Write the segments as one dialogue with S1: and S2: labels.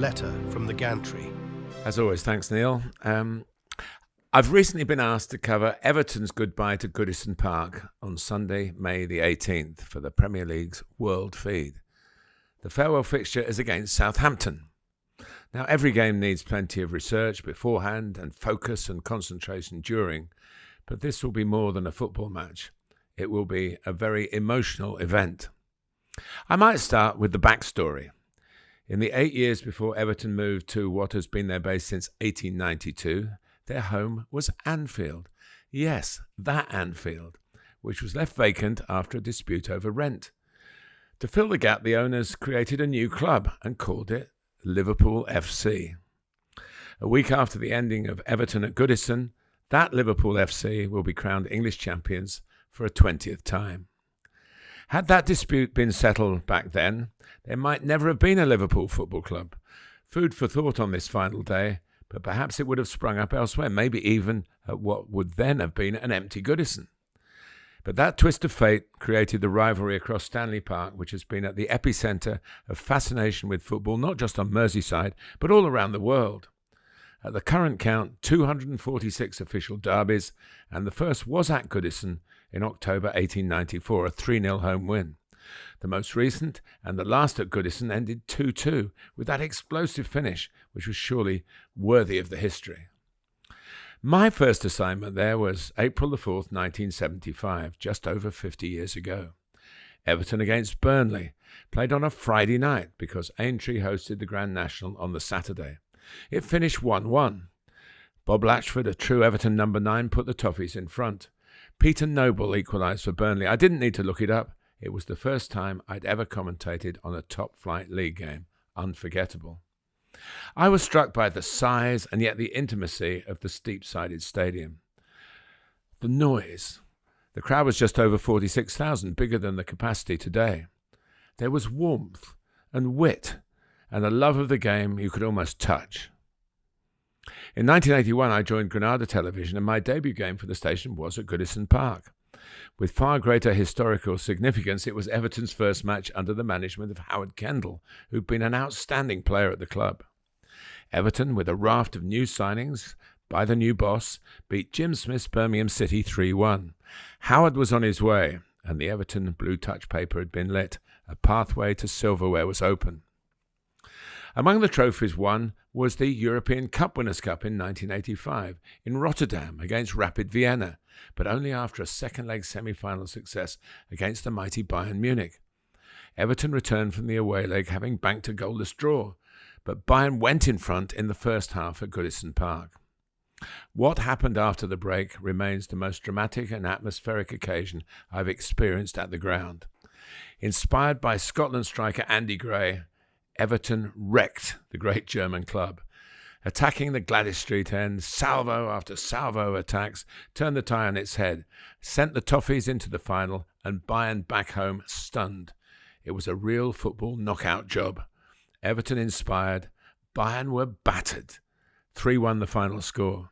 S1: letter from the Gantry.
S2: As always, thanks, Neil. I've recently been asked to cover Everton's goodbye to Goodison Park on Sunday, May the 18th for the Premier League's World Feed. The farewell fixture is against Southampton. Now, every game needs plenty of research beforehand and focus and concentration during, but this will be more than a football match. It will be a very emotional event. I might start with the backstory. In the 8 years before Everton moved to what has been their base since 1892, their home was Anfield. Yes, that Anfield, which was left vacant after a dispute over rent. To fill the gap, the owners created a new club and called it Liverpool FC. A week after the ending of Everton at Goodison, that Liverpool FC will be crowned English champions for a 20th time. Had that dispute been settled back then, there might never have been a Liverpool football club. Food for thought on this final day, but perhaps it would have sprung up elsewhere, maybe even at what would then have been an empty Goodison. But that twist of fate created the rivalry across Stanley Park, which has been at the epicentre of fascination with football, not just on Merseyside, but all around the world. At the current count, 246 official derbies, and the first was at Goodison in October 1894, a 3-0 home win. The most recent and the last at Goodison ended 2-2, with that explosive finish, which was surely worthy of the history. My first assignment there was April the 4th, 1975, just over 50 years ago. Everton against Burnley, played on a Friday night because Aintree hosted the Grand National on the Saturday. It finished 1-1. Bob Latchford, a true Everton number 9, put the Toffees in front. Peter Noble equalised for Burnley. I didn't need to look it up. It was the first time I'd ever commentated on a top-flight league game. Unforgettable. I was struck by the size and yet the intimacy of the steep-sided stadium. The noise. The crowd was just over 46,000, bigger than the capacity today. There was warmth and wit and a love of the game you could almost touch. In 1981, I joined Granada Television, and my debut game for the station was at Goodison Park. With far greater historical significance, it was Everton's first match under the management of Howard Kendall, who'd been an outstanding player at the club. Everton, with a raft of new signings by the new boss, beat Jim Smith's Birmingham City 3-1. Howard was on his way, and the Everton blue touch paper had been lit. A pathway to silverware was open. Among the trophies won was the European Cup Winners' Cup in 1985 in Rotterdam against Rapid Vienna, but only after a second-leg semi-final success against the mighty Bayern Munich. Everton returned from the away leg having banked a goalless draw, but Bayern went in front in the first half at Goodison Park. What happened after the break remains the most dramatic and atmospheric occasion I've experienced at the ground. Inspired by Scotland striker Andy Gray, Everton wrecked the great German club. Attacking the Gladys Street end, salvo after salvo attacks turned the tie on its head, sent the Toffees into the final, and Bayern back home stunned. It was a real football knockout job. Everton inspired, Bayern were battered. 3-1 the final score.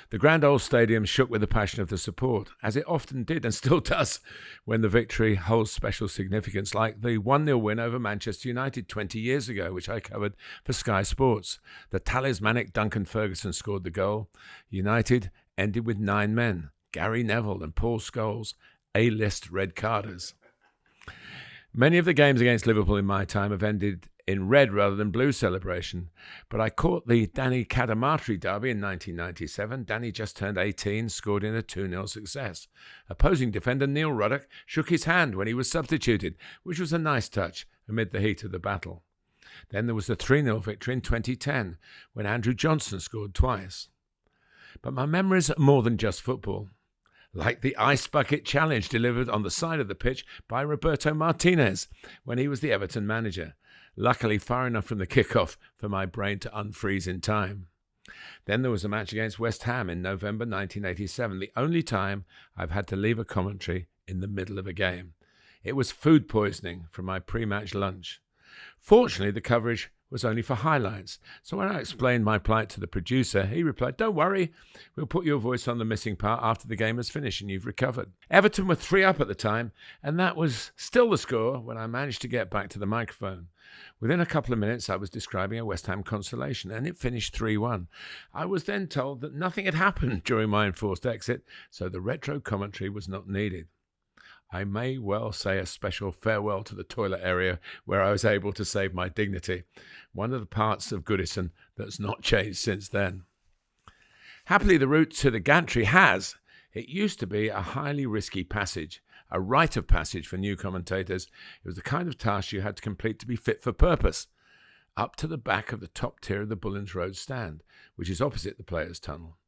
S2: The grand old stadium shook with the passion of the support, as it often did and still does when the victory holds special significance, like the 1-0 win over Manchester United 20 years ago, which I covered for Sky Sports. The talismanic Duncan Ferguson scored the goal. United ended with 9 men, Gary Neville and Paul Scholes, A-list red carders. Many of the games against Liverpool in my time have ended in red rather than blue celebration, but I caught the Danny Cadamartri derby in 1997. Danny just turned 18, scored in a 2-0 success. Opposing defender Neil Ruddock shook his hand when he was substituted, which was a nice touch amid the heat of the battle. Then there was the 3-0 victory in 2010, when Andrew Johnson scored twice. But my memories are more than just football. Like the Ice Bucket Challenge delivered on the side of the pitch by Roberto Martinez when he was the Everton manager. Luckily far enough from the kickoff for my brain to unfreeze in time. Then there was a match against West Ham in November 1987, the only time I've had to leave a commentary in the middle of a game. It was food poisoning from my pre-match lunch. Fortunately, the coverage was only for highlights. So when I explained my plight to the producer, he replied, "Don't worry, we'll put your voice on the missing part after the game is finished and you've recovered." Everton were 3 up at the time, and that was still the score when I managed to get back to the microphone. Within a couple of minutes, I was describing a West Ham consolation, and it finished 3-1. I was then told that nothing had happened during my enforced exit, so the retro commentary was not needed. I may well say a special farewell to the toilet area where I was able to save my dignity, one of the parts of Goodison that's not changed since then. Happily, the route to the Gantry has. It used to be a highly risky passage, a rite of passage for new commentators. It was the kind of task you had to complete to be fit for purpose. Up to the back of the top tier of the Bullens Road stand, which is opposite the players' tunnel.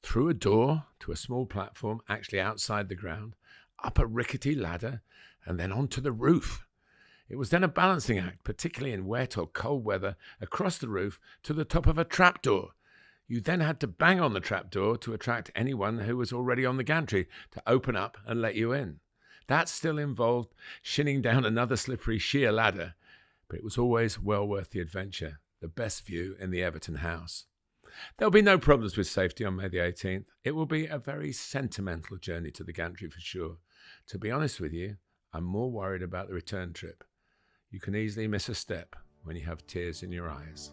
S2: Through a door to a small platform actually outside the ground, up a rickety ladder, and then onto the roof. It was then a balancing act, particularly in wet or cold weather, across the roof to the top of a trapdoor. You then had to bang on the trapdoor to attract anyone who was already on the gantry to open up and let you in. That still involved shinning down another slippery sheer ladder, but it was always well worth the adventure, the best view in the Everton house. There'll be no problems with safety on May the 18th. It will be a very sentimental journey to the gantry for sure. To be honest with you, I'm more worried about the return trip. You can easily miss a step when you have tears in your eyes.